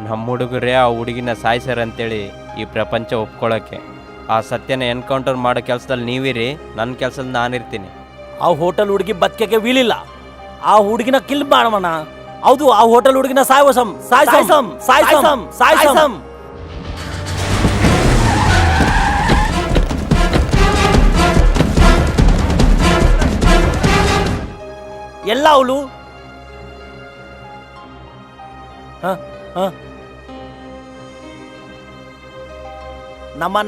ನಮ್ಮ ಹುಡುಗರೇ ಆ ಹುಡುಗಿನ ಸಾಯಿಸ್ಯಾರಂತೇಳಿ ಈ ಪ್ರಪಂಚ ಒಪ್ಕೊಳ್ಳೋಕ್ಕೆ. ಆ ಸತ್ಯನ ಎನ್ಕೌಂಟರ್ ಮಾಡೋ ಕೆಲಸದಲ್ಲಿ ನೀವಿರಿ, ನನ್ನ ಕೆಲಸದಲ್ಲಿ ನಾನಿರ್ತೀನಿ. ಆ ಹೋಟೆಲ್ ಹುಡುಗಿ ಬದುಕಕ್ಕೆ ವೀಲಿಲ್ಲ, ಆ ಹುಡುಗಿನ ಕಿಲ್ ಮಾಡೋಣ. ಹೌದು, ಆ ಹೋಟೆಲ್ ಹುಡುಗಿನ ಸಾಯ್ಸಂ ಸಾಯ್ಸಂ ಸಾಯ್ಸಂ ಸಾಯ್ಸಂ. ಎಲ್ಲ ಅವಳು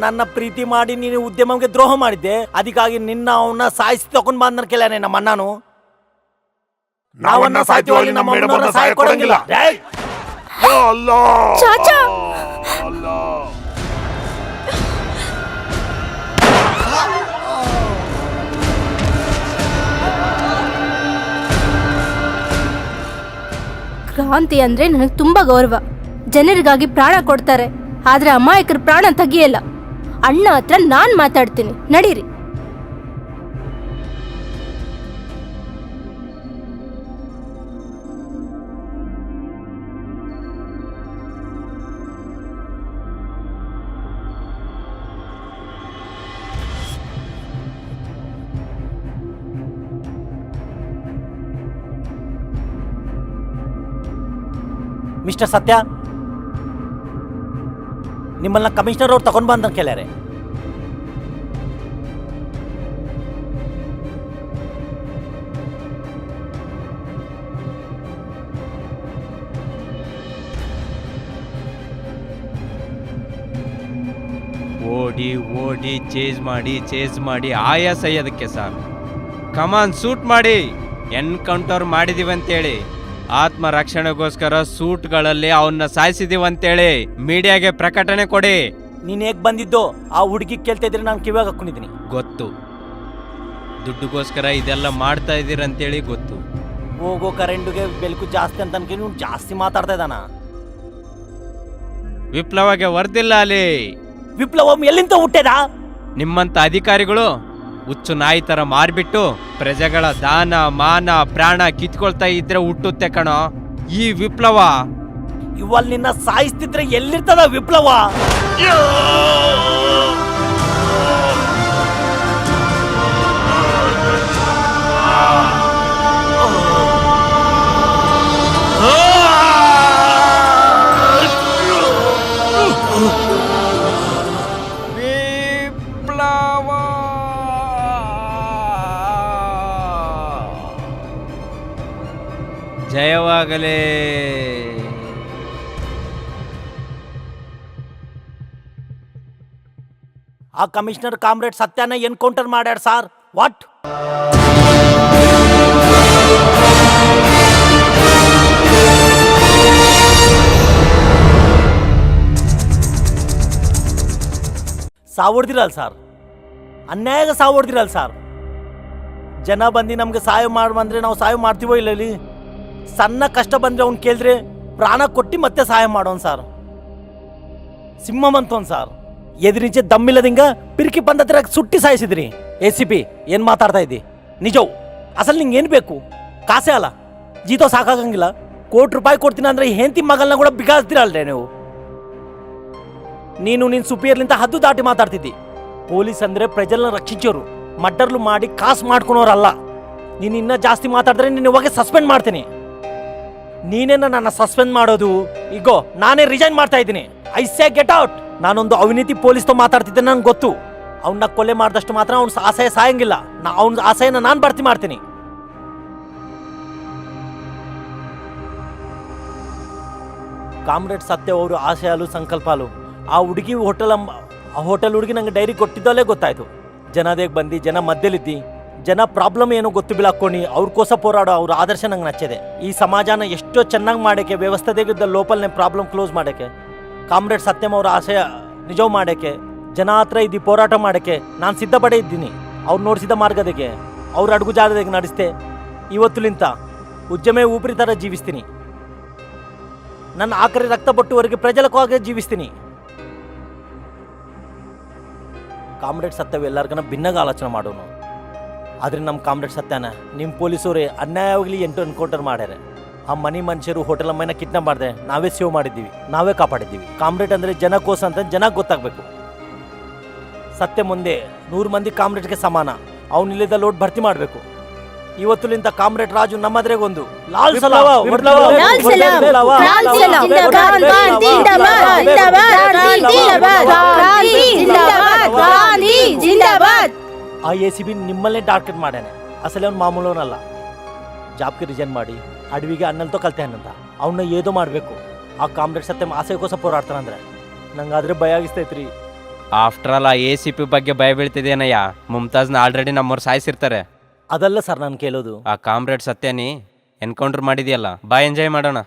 ನನ್ನ ಪ್ರೀತಿ ಮಾಡಿ ನೀನು ಉದ್ಯಮಕ್ಕೆ ದ್ರೋಹ ಮಾಡಿದ್ದೆ, ಅದಕ್ಕಾಗಿ ನಿನ್ನ ಅವನ್ನ ಸಾಯಿಸಿ ತಗೊಂಡ್ ಬಂದ ಕೇಳನೆ ನಮ್ಮ ಅಣ್ಣನು. ನಾವನ್ನ ಸಾಯ್ತೀವಿ, ನಮ್ಮ ಅಣ್ಣನ ಸಾಯ ಕೊಡಂಗಿಲ್ಲ. ಚಾಚಾ ಕ್ರಾಂತಿ ಅಂದ್ರೆ ನನಗೆ ತುಂಬಾ ಗೌರವ. ಜನರಿಗಾಗಿ ಪ್ರಾಣ ಕೊಡ್ತಾರೆ, ಆದ್ರೆ ಅಮಾಯಕರ ಪ್ರಾಣ ತೆಗಿಯಲ್ಲ. ಅಣ್ಣ ಹತ್ರ ನಾನ್ ಮಾತಾಡ್ತೀನಿ, ನಡೀರಿ. ಮಿಸ್ಟರ್ ಸತ್ಯ, ನಿಮ್ಮನ್ನ ಕಮಿಷನರ್ ಅವ್ರು ತಗೊಂಡ್ ಬಂದ ಕೇಳ್ಯಾರೆ. ಓಡಿ ಓಡಿ ಚೇಸ್ ಮಾಡಿ ಆಯಾಸ ಅದಕ್ಕೆ ಸರ್. ಕಮಾನ್, ಸೂಟ್ ಮಾಡಿ. ಎನ್ಕೌಂಟರ್ ಮಾಡಿದೀವಂತೇಳಿ, ಆತ್ಮ ರಕ್ಷಣೆಗೋಸ್ಕರ ಸೂಟ್ಗಳಲ್ಲಿ ಅವನ್ನ ಸಾಯಿಸಿದೀವಂತೇಳಿ ಮೀಡಿಯಾಗೆ ಪ್ರಕಟಣೆ ಕೊಡಿ. ನೀನ್ ಹೇಗ್ ಬಂದಿದ್ದು ಆ ಹುಡುಗಿ ಕೇಳ್ತಾ ಇದ್ರೆ ನಾನು ಕಿವಾಗ ಹಾಕೊಂಡಿದ್ದೀನಿ. ಗೊತ್ತು, ದುಡ್ಡುಗೋಸ್ಕರ ಇದೆಲ್ಲ ಮಾಡ್ತಾ ಇದೀರಂತೇಳಿ ಗೊತ್ತು. ಹೋಗೋ ಕರೆಂಟ್ಗೆ ಬೆಳಕು ಜಾಸ್ತಿ ಅಂತ ಅನ್ಕೊಂಡು ನೀವು ಜಾಸ್ತಿ ಮಾತಾಡ್ತಾ ಇದ್ದಾನ. ವಿಪ್ಲವಗೆ ವರ್ದಿಲ್ಲ ಅಲ್ಲಿ. ವಿಪ್ಲವ ಎಲ್ಲಿಂದ ಹುಟ್ಟೆದ? ನಿಮ್ಮಂತ ಅಧಿಕಾರಿಗಳು ಹುಚ್ಚು ನಾಯಿ ತರ ಮಾರ್ಬಿಟ್ಟು ಪ್ರಜೆಗಳ ದಾನ ಮಾನ ಪ್ರಾಣ ಕಿತ್ಕೊಳ್ತಾ ಇದ್ರೆ ಹುಟ್ಟುತ್ತೆ ಕಣೋ ಈ ವಿಪ್ಲವ. ಇವಲ್ ನಿನ್ನ ಸಾಯಿಸ್ತಿದ್ರೆ ಎಲ್ಲಿರ್ತದ ವಿಪ್ಲವ? ಜಯವಾಗಲೇ. ಆ ಕಮಿಷನರ್ ಕಾಮ್ರೇಡ್ ಸತ್ಯನ ಎನ್ಕೌಂಟರ್ ಮಾಡ್ಯಾರ ಸಾರ್. ವಾಟ್? ಸಾವಡ್ದಿರಲ್ಲ ಸರ್, ಅನ್ಯಾಯ ಸಾವಡ್ದಿರಲ್ಲ ಸರ್. ಜನ ಬಂದು ನಮ್ಗೆ ಸಹಾಯ ಬಂದ್ರೆ ನಾವು ಸಹಾಯ ಮಾಡ್ತೀವೋ ಇಲ್ಲ? ಇಲ್ಲಿ ಸಣ್ಣ ಕಷ್ಟ ಬಂದ್ರೆ ಅವ್ನು ಕೇಳಿದ್ರೆ ಪ್ರಾಣ ಕೊಟ್ಟು ಮತ್ತೆ ಸಹಾಯ ಮಾಡೋನ್ ಸರ್. ಸಿಂಹ ಬಂತೋನ್ ಸರ್, ಎದುರಿಂಚೆ ದಮ್ಮಿಲ್ಲದಿಂಗ ಪಿರಿಕಿ ಬಂದತ್ರ ಸುಟ್ಟಿ ಸಾಯಿಸಿದ್ರಿ. ACP ಏನ್ ಮಾತಾಡ್ತಾ ಇದ್ದಿ? ನಿಜವು ಅಸಲ್ ನಿಂಗೆ ಏನ್ ಬೇಕು? ಕಾಸೆ ಅಲ್ಲ, ಜೀತೋ ಸಾಕಾಗಂಗಿಲ್ಲ. ₹1,00,00,000 ಕೊಡ್ತೀನಿ ಅಂದ್ರೆ ಹೆಂಡತಿ ಮಗಳನ್ನ ಕೂಡ ಬಿಗಾಸ್ತೀರಲ್ರೇ ನೀವು. ನೀನು ನಿನ್ ಸುಪಿಯರ್ಲಿಂದ ಹದ್ದು ದಾಟಿ ಮಾತಾಡ್ತಿದ್ದಿ. ಪೊಲೀಸ್ ಅಂದ್ರೆ ಪ್ರಜೆಗಳನ್ನ ರಕ್ಷಿಸೋರು, ಮರ್ಡರ್ಲು ಮಾಡಿ ಕಾಸು ಮಾಡ್ಕೊಳೋರಲ್ಲ. ನೀನು ಇನ್ನ ಜಾಸ್ತಿ ಮಾತಾಡಿದ್ರೆ ನೀನು ಇವಾಗ ಸಸ್ಪೆಂಡ್ ಮಾಡ್ತೀನಿ. ನೀನೇನ ನನ್ನ ಸಸ್ಪೆಂಡ್ ಮಾಡೋದು? ಈಗೋ ನಾನೇ ರಿಸೈನ್ ಮಾಡ್ತಾ ಇದ್ದೀನಿ. I say get out. ನಾನೊಂದು ಅವಿನೀತಿ ಪೊಲೀಸ್తో ಮಾತಾಡ್ತಿದ್ದೆ, ನಂಗೆ ಗೊತ್ತು. ಅವನ್ನ ಕೊಲೆ ಮಾಡಿದಷ್ಟು ಮಾತ್ರ ಅವ್ನ ಆಸೆ ಸಾಯಂಗಿಲ್ಲ. ಅವನ ಆಸೆಯನ್ನ ನಾನು ಭರ್ತಿ ಮಾಡ್ತೀನಿ. ಕಾಮ್ರೇಡ್ ಸತ್ಯ ಅವರು ಆಸೆಯಾಲು ಸಂಕಲ್ಪಾಲು. ಆ ಹುಡುಗಿ ಹೋಟೆಲ್ ಹುಡುಗಿ ನಂಗೆ ಡೈರಿ ಕೊಟ್ಟಿದ್ದಲ್ಲೇ ಗೊತ್ತಾಯ್ತು. ಜನದೇಗ್ ಬಂದು ಜನ ಮಧ್ಯಲಿದ್ದಿ, ಜನ ಪ್ರಾಬ್ಲಮ್ ಏನೋ ಗೊತ್ತು ಬಿಲಾಕ್ಕೊಂಡು ಅವ್ರಕೋಸ ಹೋರಾಡೋ ಅವ್ರ ಆದರ್ಶ ನಂಗೆ ನಚ್ಚಿದೆ. ಈ ಸಮಾಜನ ಎಷ್ಟೋ ಚೆನ್ನಾಗಿ ಮಾಡೋಕ್ಕೆ, ವ್ಯವಸ್ಥೆದಾಗಿದ್ದ ಲೋಪಲ್ನೇ ಪ್ರಾಬ್ಲಮ್ ಕ್ಲೋಸ್ ಮಾಡೋಕ್ಕೆ, ಕಾಮ್ರೇಡ್ ಸತ್ಯಂ ಅವರ ಆಸೆಯ ನಿಜವು ಮಾಡೋಕ್ಕೆ, ಜನ ಹತ್ರ ಇದ್ದು ಹೋರಾಟ ಮಾಡೋಕ್ಕೆ ನಾನು ಸಿದ್ಧಪಡೆ ಇದ್ದೀನಿ. ಅವ್ರು ನೋಡಿಸಿದ ಮಾರ್ಗದಕ್ಕೆ, ಅವ್ರ ಅಡುಗು ಜಾಗದಾಗ ನಡೆಸ್ತೆ ಇವತ್ತುಲಿಂತ ಉದ್ಯಮೇ ಊಪಿರಿ ಥರ ಜೀವಿಸ್ತೀನಿ. ನನ್ನ ಆಖರಿ ರಕ್ತ ಬಟ್ಟುವರೆಗೆ ಪ್ರಜಲಕವಾಗಿ ಜೀವಿಸ್ತೀನಿ. ಕಾಮ್ರೇಡ್ ಸತ್ಯವು ಎಲ್ಲರಿಗನ ಭಿನ್ನಾಗ ಆಲೋಚನೆ ಮಾಡೋನು. ಆದರೆ ನಮ್ಮ ಕಾಮ್ರೇಡ್ ಸತ್ಯನ ನಿಮ್ಮ ಪೊಲೀಸವರೇ ಅನ್ಯಾಯವಾಗಲಿ 8 ಎನ್ಕೌಂಟರ್ ಮಾಡ್ಯಾರೆ. ಆ ಮನಿ ಮನುಷ್ಯರು ಹೋಟೆಲ್ ಅಮ್ಮನ ಕಿಡ್ನಾಪ್ ಮಾಡಿದೆ ನಾವೇ ಸೇವ್ ಮಾಡಿದ್ದೀವಿ, ನಾವೇ ಕಾಪಾಡಿದ್ದೀವಿ. ಕಾಮ್ರೇಡ್ ಅಂದ್ರೆ ಜನಕ್ಕೋಸ ಅಂತ ಜನಕ್ಕೆ ಗೊತ್ತಾಗಬೇಕು. ಸತ್ಯ ಮುಂದೆ 100 ಮಂದಿ ಕಾಮ್ರೇಡ್ಗೆ ಸಮಾನ. ಅವನಿಲ್ಲದ ಲೋಡ್ ಭರ್ತಿ ಮಾಡಬೇಕು. ಇವತ್ತುಲಿಂದ ಕಾಮ್ರೇಡ್ ರಾಜು ನಮ್ಮದ್ರೆಗೊಂದು ಲಾಲ್ ಸಲಾಂ, ಲಾಲ್ ಸಲಾಂ, ಲಾಲ್ ಸಲಾಂ, ಜಿಂದಾಬಾದ್, ಗಾಂಧಿ ಜಿಂದಾಬಾದ್, ಗಾಂಧಿ ಜಿಂದಾಬಾದ್. ಆ ACB ನಿಮ್ಮಲ್ಲೇ ಟಾರ್ಗೆಟ್ ಮಾಡ್ಯಾನೆ. ಅಸಲೇ ಅವ್ನು ಮಾಮೂಲವನಲ್ಲ. ಜಾಬ್ಗೆ ರಿಜೈನ್ ಮಾಡಿ ಅಡವಿಗೆ ಅನ್ನಲ್ತೋ ಕಲ್ತೇನಂತ ಅವನ್ನ ಏದೋ ಮಾಡಬೇಕು. ಆ ಕಾಮ್ರೇಡ್ ಸತ್ಯಂ ಆಸೆಗೋಸ ಹೋರಾಡ್ತಾನಂದ್ರೆ ನಂಗಾದ್ರೆ ಭಯ ಆಗಿಸ್ತೈತ್ರಿ. ಆಫ್ಟರ್ ಆಲ್ ಆ ACP ಬಗ್ಗೆ ಭಯ ಬೀಳ್ತಿದೇನಯ್ಯ. ಮುಮ್ತಾಜ್ನ ಆಲ್ರೆಡಿ ನಮ್ಮವ್ರು ಸಾಯಿಸಿರ್ತಾರೆ. ಅದಲ್ಲ ಸರ್ ನಾನು ಕೇಳೋದು. ಆ ಕಾಮ್ರೇಡ್ ಸತ್ಯನಿ ಎನ್ಕೌಂಟರ್ ಮಾಡಿದ್ಯಲ್ಲ, ಬಾ ಎಂಜಾಯ್ ಮಾಡೋಣ.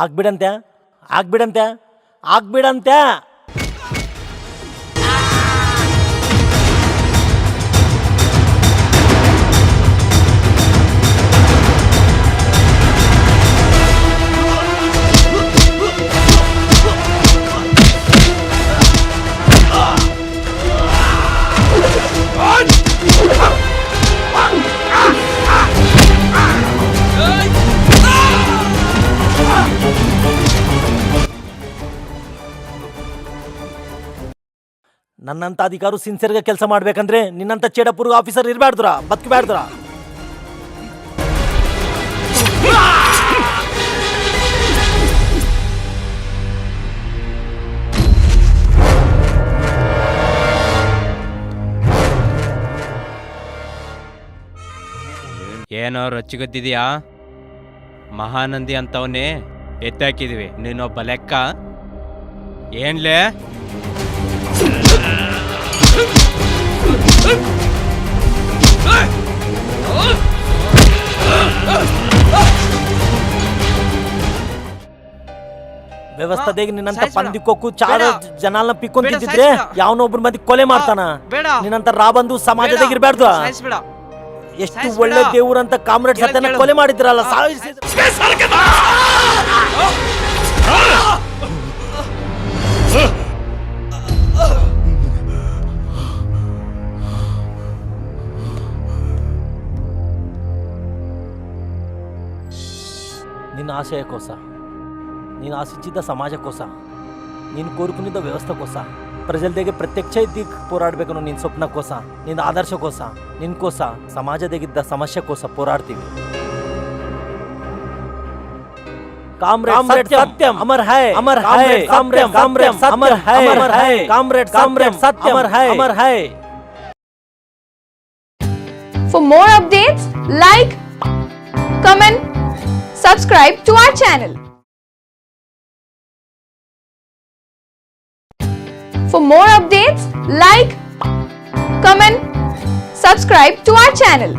ಆಗ್ಬಿಡಂತೆ ಆಗ್ಬಿಡಂತೆ ಆಗ್ಬಿಡಂತೆ. ನನ್ನಂತ ಅಧಿಕಾರು ಸಿನ್ಸಿಯರ್ಗೆ ಕೆಲಸ ಮಾಡ್ಬೇಕಂದ್ರೆ ನಿನ್ನಂತ ಚೇಡಪುರ್ಗ ಆಫೀಸರ್ ಇರಬಾರ್ದ್ರ, ಬದುಕಬಾರ್ದ್ರ. ಏನೋ ರೊಚ್ಚಿಗೊತ್ತಿದ್ಯಾ? ಮಹಾನಂದಿ ಅಂತವನ್ನೇ ಎತ್ತಾಕಿದ್ವಿ, ನೀನೊಬ್ಬ ಲೆಕ್ಕ ಏನ್ಲೇ? ವ್ಯವಸ್ಥೆಗೆ ನಿನ್ನಂತ ಪಂದಿಕ್ಕೊಕ್ಕು ಚಾರ ಜನಲ್ನ ಪಿಕ್ಕೊಂತಿದ್ರೆ ಯಾವನೊಬ್ರ ಮಂದಿ ಕೊಲೆ ಮಾಡ್ತಾನ. ನಿನ್ನಂತ ರಾಬಂದು ಸಮಾಜದಾಗ ಇರ್ಬಾರ್ದು. ಎಷ್ಟು ಒಳ್ಳೆ ದೇವ್ರಂತ ಕಾಮ್ರೇಡ್ ಸತ್ಯನ ಕೊಲೆ ಮಾಡಿದ್ರಲ್ಲ, ನಿನ್ನ ఆశయకోస, ನೀನು ఆశించిన సమాజకోస, ನೀನು కోరుకునేದ వ్యవస్థకోಸ, ప్రజల దగ్గర ప్రత్యక్ష ಇದ್ದಿ పోరాడಬೇಕು. ನಿನ್ನ ಸ್ವಪ್ನಕೋಸ, ನಿನ್ನ ಆದರ್ಶಕೋಸ, ನಿನ್ಕೋಸ, ಸಮಾಜದಾಗಿದ್ದ ಸಮಸ್ಯೆ ಕೋಸ ಹೋರಾಡ್ತೀವಿ. ಕಾಮ್ರೇಡ್ ಸತ್ಯಂ ಅಮರ್ ಹೈ, ಅಮರ್ ಹೈ. ಕಾಮ್ರೇಡ್ ಅಮರ್ ಹೈ, ಅಮರ್ ಹೈ. ಕಾಮ್ರೇಡ್ ಸತ್ಯಂ ಅಮರ್ ಹೈ. For more updates, like, comment, subscribe to our channel. For more updates, like, comment, subscribe to our channel.